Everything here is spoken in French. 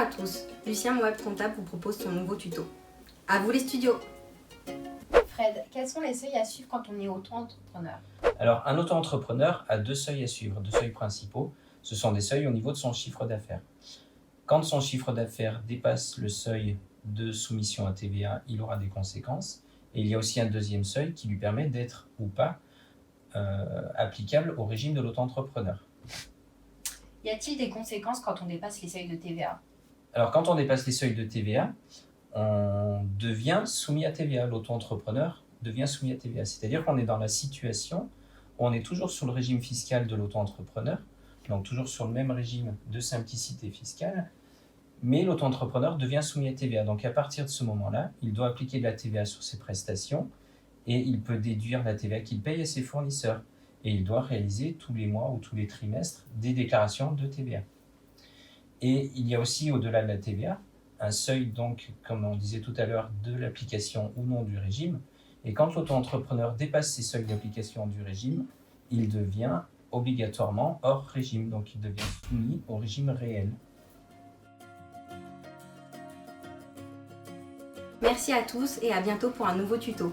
à tous, Lucien, mon web comptable, vous propose son nouveau tuto. À vous les studios! Fred, quels sont les seuils à suivre quand on est auto-entrepreneur? Alors, un auto-entrepreneur a deux seuils à suivre, deux seuils principaux. Ce sont des seuils au niveau de son chiffre d'affaires. Quand son chiffre d'affaires dépasse le seuil de soumission à TVA, il aura des conséquences. Et il y a aussi un deuxième seuil qui lui permet d'être ou pas applicable au régime de l'auto-entrepreneur. Y a-t-il des conséquences quand on dépasse les seuils de TVA? Alors, quand on dépasse les seuils de TVA, on devient soumis à TVA. L'auto-entrepreneur devient soumis à TVA. C'est-à-dire qu'on est dans la situation où on est toujours sur le régime fiscal de l'auto-entrepreneur, donc toujours sur le même régime de simplicité fiscale, mais l'auto-entrepreneur devient soumis à TVA. Donc à partir de ce moment-là, il doit appliquer de la TVA sur ses prestations et il peut déduire la TVA qu'il paye à ses fournisseurs. Et il doit réaliser tous les mois ou tous les trimestres des déclarations de TVA. Et il y a aussi, au-delà de la TVA, un seuil, donc, comme on disait tout à l'heure, de l'application ou non du régime. Et quand l'auto-entrepreneur dépasse ces seuils d'application du régime, il devient obligatoirement hors régime, donc il devient soumis au régime réel. Merci à tous et à bientôt pour un nouveau tuto.